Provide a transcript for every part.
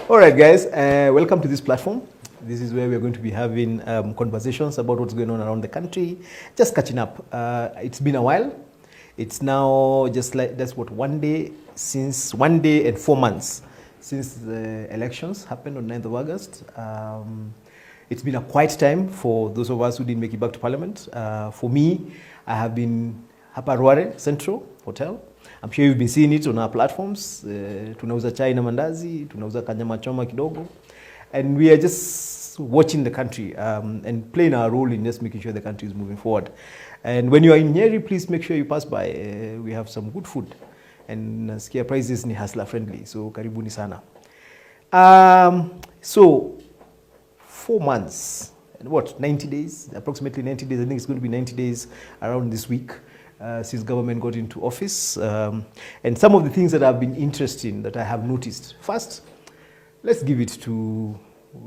All right, guys, welcome to this platform. This is where we're going to be having conversations about what's going on around the country, just catching up. It's been a while. It's now just like, that's what, 1 day and 4 months since the elections happened on 9th of August. It's been a quiet time for those of us who didn't make it back to Parliament. For me, I have been hapa Ruare Central Hotel. I'm sure you've been seeing it on our platforms. Tunauza chai na mandazi, tunauza kanyama choma kidogo. And we are just watching the country and playing our role in just making sure the country is moving forward. And when you are in Nyeri, please make sure you pass by. We have some good food. And skia prices ni hustler friendly. So karibuni sana. So 4 months, and what, 90 days? Approximately 90 days. I think it's going to be 90 days around this week. Since government got into office. And some of the things that have been interesting that I have noticed. First, let's give it to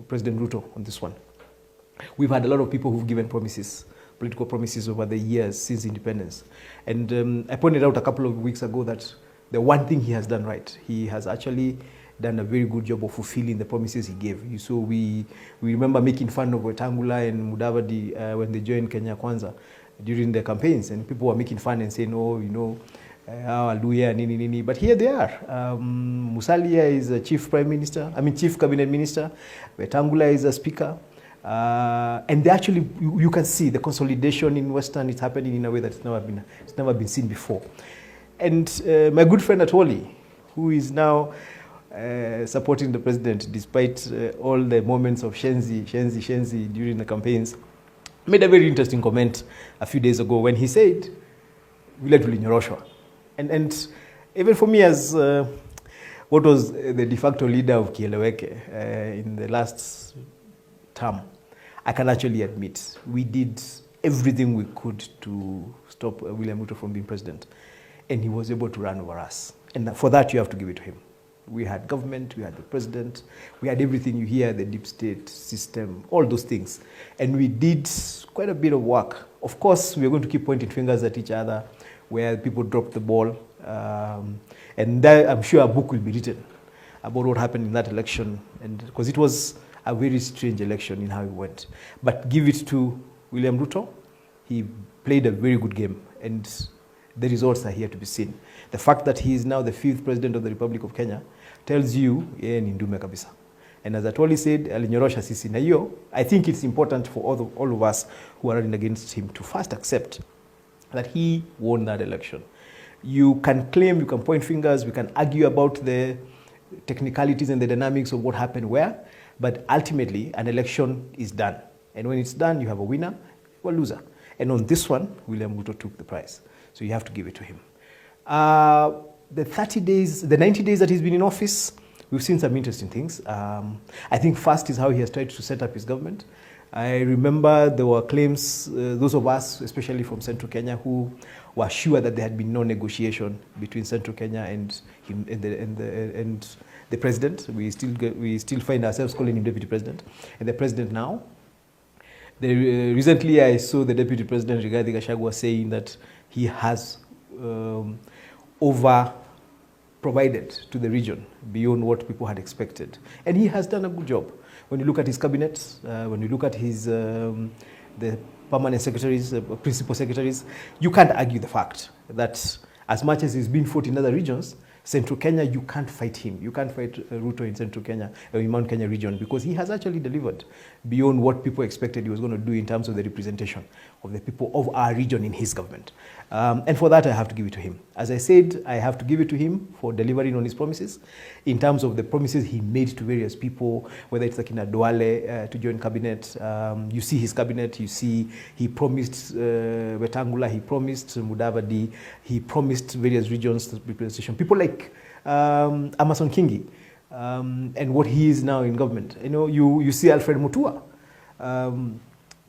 President Ruto on this one. We've had a lot of people who've given promises, political promises over the years since independence. And I pointed out a couple of weeks ago that the one thing he has done right, he has actually done a very good job of fulfilling the promises he gave. So we remember making fun of Wetangula and Mudavadi when they joined Kenya Kwanza during the campaigns, and people were making fun and saying, oh, you know, hallelujah, nini, nini. But here they are. Musalia is a chief cabinet minister. Wetangula is a speaker. And they actually, you can see the consolidation in Western is happening in a way that it's never been seen before. And my good friend Atwoli, who is now supporting the president despite all the moments of shenzi during the campaigns, made a very interesting comment a few days ago when he said, vile tulinyoroshwa. And even for me as what was the de facto leader of Kieleweke in the last term, I can actually admit we did everything we could to stop William Ruto from being president. And he was able to run over us. And for that, you have to give it to him. We had government, we had the president, we had everything you hear, the deep state system, all those things. And we did quite a bit of work. Of course, we're going to keep pointing fingers at each other where people dropped the ball. And that, I'm sure a book will be written about what happened in that election. And because it was a very strange election in how it went. But give it to William Ruto. He played a very good game. And the results are here to be seen. The fact that he is now the 5th president of the Republic of Kenya tells you, yeye ni Ndume kabisa. And as Atwoli said, alinyorosha sisi na hiyo. I think it's important for all of us who are running against him to first accept that he won that election. You can claim, you can point fingers, we can argue about the technicalities and the dynamics of what happened where, but ultimately an election is done. And when it's done, you have a winner or a loser. And on this one, William Ruto took the prize. So you have to give it to him. The 90 days that he's been in office, we've seen some interesting things. I think first is how he has tried to set up his government. I remember there were claims, those of us, especially from Central Kenya, who were sure that there had been no negotiation between Central Kenya and him and the president. We still find ourselves calling him deputy president. And the president now. Recently, I saw the deputy president, Rigathi Gachagua, saying that he has over-provided to the region beyond what people had expected. And he has done a good job. When you look at his cabinet, when you look at his the permanent secretaries, principal secretaries, you can't argue the fact that as much as he's been fought in other regions, Central Kenya, you can't fight him. You can't fight Ruto in Central Kenya, in Mount Kenya region, because he has actually delivered beyond what people expected he was going to do in terms of the representation of the people of our region in his government. And for that, I have to give it to him. As I said, I have to give it to him for delivering on his promises in terms of the promises he made to various people, whether it's like in Adwale to join cabinet. You see his cabinet, you see he promised Wetangula, he promised Mudavadi, he promised various regions representation. People like Amason Kingi and what he is now in government. You know, you see Alfred Mutua.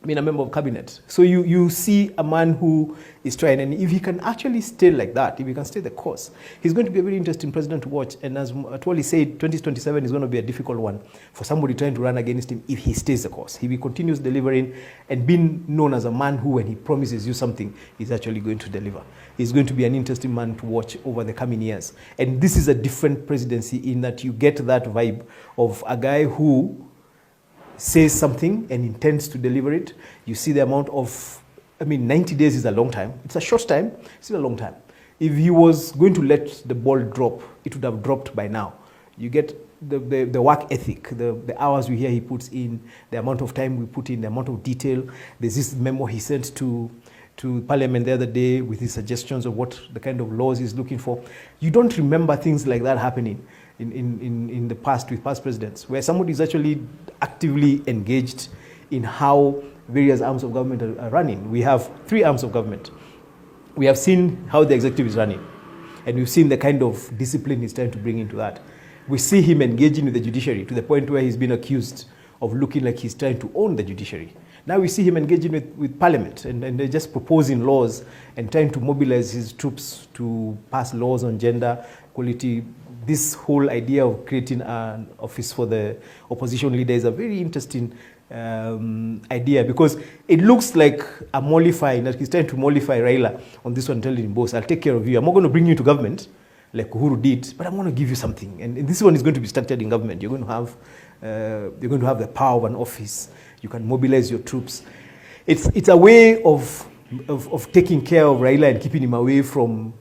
I mean, a member of cabinet. So you see a man who is trying, and if he can actually stay like that, if he can stay the course, he's going to be a very interesting president to watch. And as Atwoli said, 2027 is going to be a difficult one for somebody trying to run against him if he stays the course. If he continues delivering and being known as a man who, when he promises you something, is actually going to deliver. He's going to be an interesting man to watch over the coming years. And this is a different presidency in that you get that vibe of a guy who says something and intends to deliver it. You see the amount of, 90 days is a long time. It's a short time, it's still a long time. If he was going to let the ball drop, it would have dropped by now. You get the work ethic, the hours we hear he puts in, the amount of time we put in, the amount of detail. There's this memo he sent to Parliament the other day with his suggestions of what the kind of laws he's looking for. You don't remember things like that happening in the past with past presidents, where somebody is actually actively engaged in how various arms of government are running. We have 3 arms of government. We have seen how the executive is running, and we've seen the kind of discipline he's trying to bring into that. We see him engaging with the judiciary to the point where he's been accused of looking like he's trying to own the judiciary. Now we see him engaging with Parliament, and they're just proposing laws and trying to mobilize his troops to pass laws on gender equality. This whole idea of creating an office for the opposition leader is a very interesting idea, because it looks like a mollifying, that he's trying to mollify Raila on this one, telling him, boss, I'll take care of you. I'm not going to bring you to government like Uhuru did, but I'm going to give you something. And this one is going to be structured in government. You're going to have the power of an office. You can mobilize your troops. It's a way of taking care of Raila and keeping him away from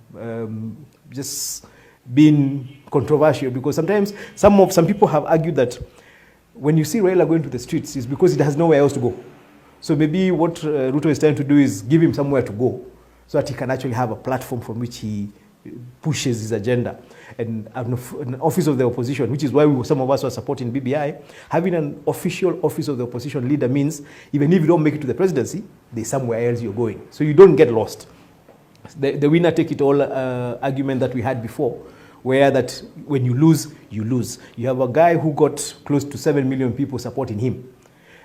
just being controversial, because sometimes some people have argued that when you see Raila going to the streets, it's because he has nowhere else to go. So maybe what Ruto is trying to do is give him somewhere to go so that he can actually have a platform from which he pushes his agenda. And an office of the opposition, which is why some of us were supporting BBI, having an official office of the opposition leader means even if you don't make it to the presidency, there's somewhere else you're going. So you don't get lost. The winner take it all argument that we had before, where that when you lose, you lose. You have a guy who got close to 7 million people supporting him,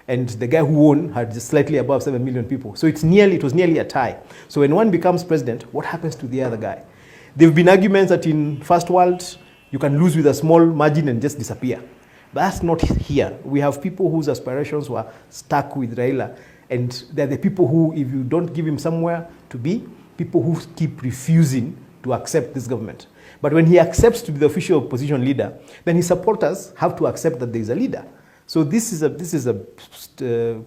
and the guy who won had just slightly above 7 million people. So it was nearly a tie. So when one becomes president, what happens to the other guy? There have been arguments that in First World, you can lose with a small margin and just disappear. But that's not here. We have people whose aspirations were stuck with Raila, and they're the people who, if you don't give him somewhere to be, people who keep refusing to accept this government. But when he accepts to be the official opposition leader, then his supporters have to accept that there is a leader. So this is a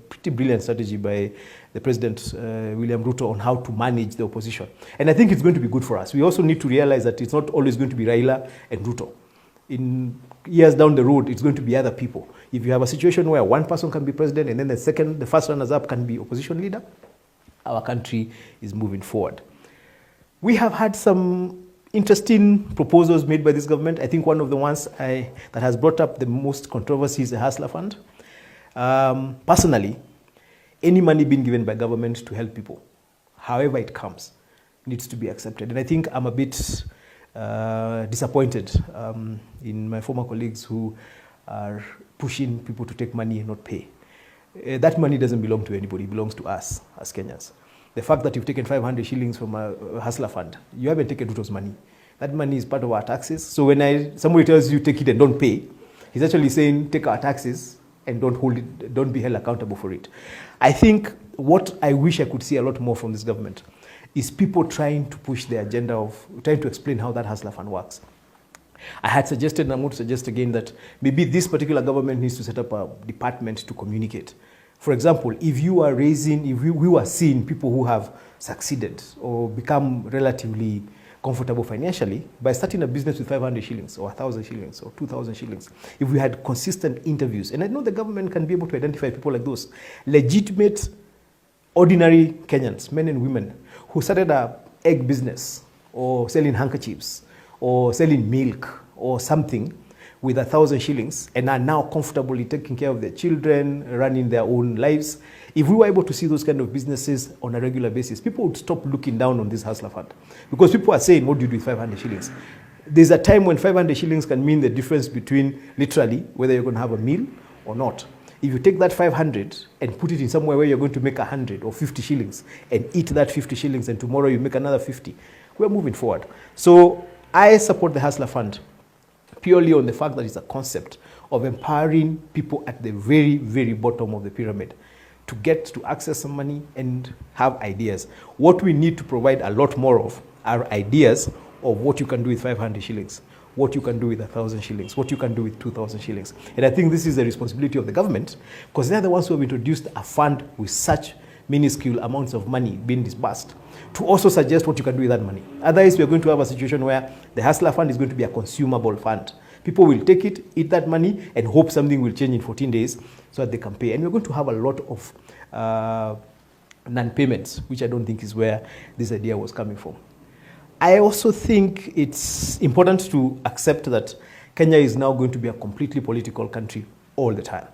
pretty brilliant strategy by the President, William Ruto, on how to manage the opposition. And I think it's going to be good for us. We also need to realize that it's not always going to be Raila and Ruto. In years down the road, it's going to be other people. If you have a situation where one person can be president and then the first runners-up can be opposition leader, our country is moving forward. We have had some interesting proposals made by this government. I think one of the ones that has brought up the most controversy is the Hustler Fund. Personally, any money being given by government to help people, however it comes, needs to be accepted. And I think I'm a bit disappointed in my former colleagues who are pushing people to take money and not pay. That money doesn't belong to anybody, it belongs to us as Kenyans. The fact that you've taken 500 shillings from a Hustler Fund, you haven't taken Ruto's money. That money is part of our taxes. So when somebody tells you take it and don't pay, he's actually saying take our taxes and don't be held accountable for it. I think what I wish I could see a lot more from this government is people trying to push the agenda of trying to explain how that Hustler Fund works. I had suggested, and I'm going to suggest again, that maybe this particular government needs to set up a department to communicate. For example, if we were seeing people who have succeeded or become relatively comfortable financially by starting a business with 500 shillings or 1,000 shillings or 2,000 shillings, if we had consistent interviews, and I know the government can be able to identify people like those, legitimate, ordinary Kenyans, men and women, who started an egg business or selling handkerchiefs or selling milk or something with 1,000 shillings and are now comfortably taking care of their children, running their own lives. If we were able to see those kind of businesses on a regular basis, people would stop looking down on this Hustler Fund. Because people are saying, what do you do with 500 shillings? There's a time when 500 shillings can mean the difference between literally whether you're going to have a meal or not. If you take that 500 and put it in somewhere where you're going to make 100 or 50 shillings and eat that 50 shillings and tomorrow you make another 50, we're moving forward. So I support the Hustler Fund purely on the fact that it's a concept of empowering people at the very, very bottom of the pyramid to get to access some money and have ideas. What we need to provide a lot more of are ideas of what you can do with 500 shillings, what you can do with 1,000 shillings, what you can do with 2,000 shillings. And I think this is the responsibility of the government, because they're the ones who have introduced a fund with such minuscule amounts of money being disbursed, to also suggest what you can do with that money. Otherwise, we are going to have a situation where the Hustler Fund is going to be a consumable fund. People will take it, eat that money, and hope something will change in 14 days so that they can pay. And we're going to have a lot of non-payments, which I don't think is where this idea was coming from. I also think it's important to accept that Kenya is now going to be a completely political country all the time.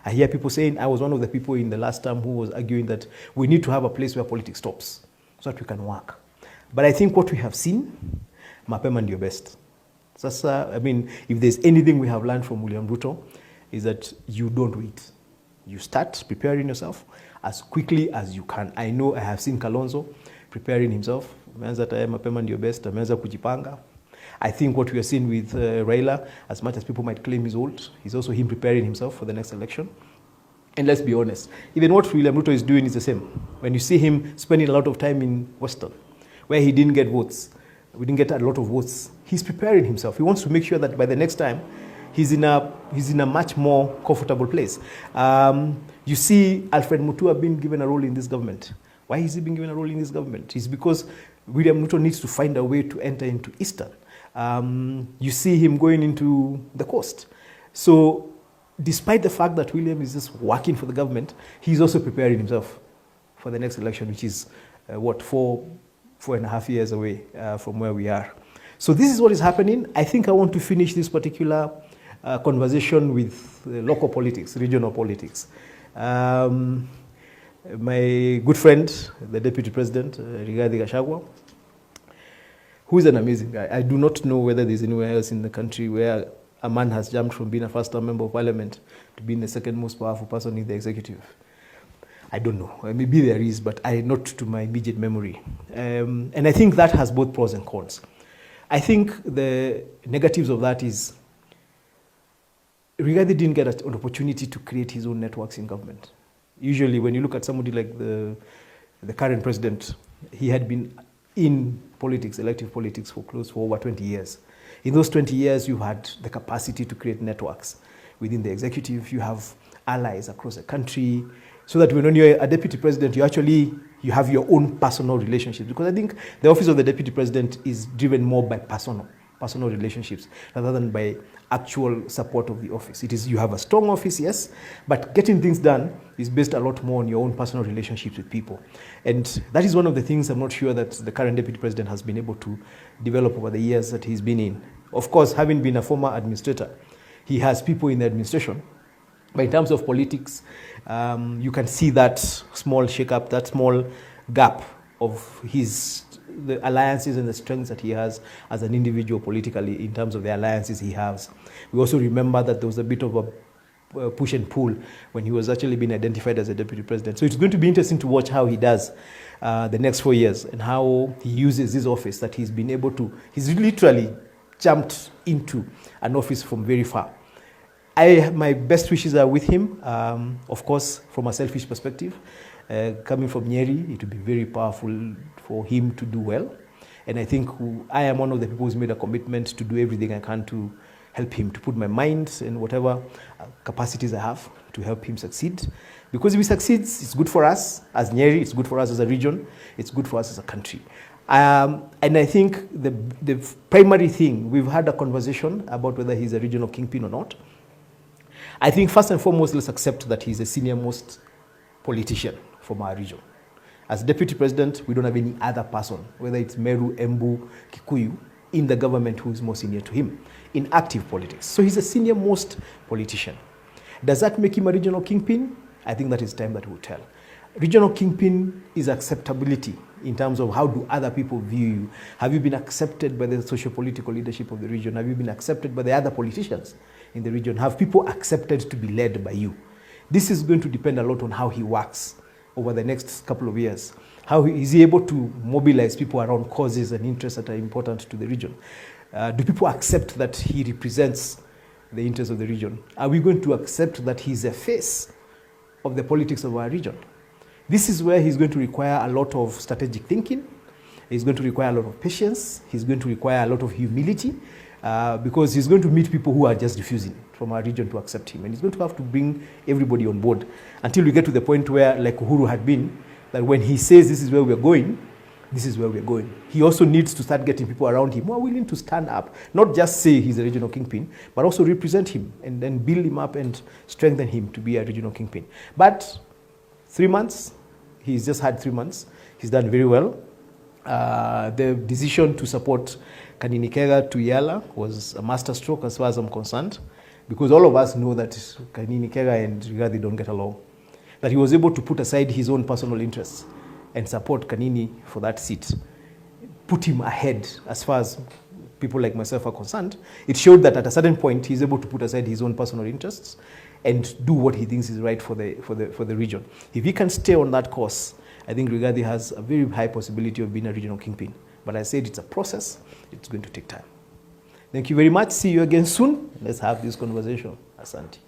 I hear people saying, I was one of the people in the last term who was arguing that we need to have a place where politics stops so that we can work. But I think what we have seen, mapema ndio best. Sasa, I mean, if there's anything we have learned from William Ruto, is that you don't wait. You start preparing yourself as quickly as you can. I know I have seen Kalonzo preparing himself. Ameanza tayari mapema ndio best, ameanza kujipanga. I think what we are seeing with Raila, as much as people might claim he's old, is also him preparing himself for the next election. And let's be honest, even what William Ruto is doing is the same. When you see him spending a lot of time in Western, where he didn't get votes, we didn't get a lot of votes, he's preparing himself. He wants to make sure that by the next time, he's in a much more comfortable place. You see Alfred Mutua being given a role in this government. Why is he being given a role in this government? It's because William Ruto needs to find a way to enter into Eastern. You see him going into the coast. So despite the fact that William is just working for the government, he's also preparing himself for the next election, which is, 4.5 years away from where we are. So this is what is happening. I think I want to finish this particular conversation with local politics, regional politics. My good friend, the Deputy President, Rigathi Gachagua, who is an amazing guy. I do not know whether there's anywhere else in the country where a man has jumped from being a first-time member of parliament to being the second most powerful person in the executive. I don't know. Maybe there is, but not to my immediate memory. And I think that has both pros and cons. I think the negatives of that is Rigathi didn't get an opportunity to create his own networks in government. Usually when you look at somebody like the current president, he had been in politics, elective politics, for over 20 years. In those 20 years, you had the capacity to create networks within the executive. You have allies across the country, so that when you're a deputy president, you have your own personal relationships. Because I think the office of the deputy president is driven more by personal relationships rather than by actual support of the office. You have a strong office, yes, but getting things done is based a lot more on your own personal relationships with people. And that is one of the things I'm not sure that the current deputy president has been able to develop over the years that he's been in. Of course, having been a former administrator, he has people in the administration. But in terms of politics, you can see that small shake-up, that small gap of the alliances and the strengths that he has as an individual politically in terms of the alliances he has. We also remember that there was a bit of a push and pull when he was actually being identified as a deputy president. So it's going to be interesting to watch how he does the next 4 years and how he uses this office that he's been able to. He's literally jumped into an office from very far. My best wishes are with him. Of course, from a selfish perspective, coming from Nyeri, it would be very powerful for him to do well. And I think I am one of the people who's made a commitment to do everything I can to help him, to put my mind and whatever capacities I have to help him succeed. Because if he succeeds, it's good for us as Nyeri, it's good for us as a region, it's good for us as a country. And I think the primary thing, we've had a conversation about whether he's a regional kingpin or not. I think first and foremost, let's accept that he's a senior-most politician from our region. As deputy president, we don't have any other person, whether it's Meru, Embu, Kikuyu, in the government who is more senior to him in active politics. So he's a senior-most politician. Does that make him a regional kingpin? I think that is time that will tell. Regional kingpin is acceptability in terms of how do other people view you. Have you been accepted by the socio-political leadership of the region? Have you been accepted by the other politicians in the region? Have people accepted to be led by you? This is going to depend a lot on how he works over the next couple of years. How is he able to mobilize people around causes and interests that are important to the region? Do people accept that he represents the interests of the region? Are we going to accept that he's a face of the politics of our region? This is where he's going to require a lot of strategic thinking. He's going to require a lot of patience. He's going to require a lot of humility, because he's going to meet people who are just refusing from our region to accept him. And he's going to have to bring everybody on board until we get to the point where, like Uhuru had been, that when he says this is where we're going, this is where we're going. He also needs to start getting people around him who are willing to stand up, not just say he's a regional kingpin, but also represent him and then build him up and strengthen him to be a regional kingpin. But 3 months, he's just had 3 months. He's done very well. The decision to support Kanini Kega to Yala was a masterstroke as far as I'm concerned, because all of us know that Kanini Kega and Rigathi don't get along. That he was able to put aside his own personal interests and support Kanini for that seat, put him ahead as far as people like myself are concerned. It showed that at a certain point he's able to put aside his own personal interests and do what he thinks is right for the region. If he can stay on that course, I think Rigathi has a very high possibility of being a regional kingpin. But I said it's a process. It's going to take time. Thank you very much. See you again soon. Let's have this conversation. Asante.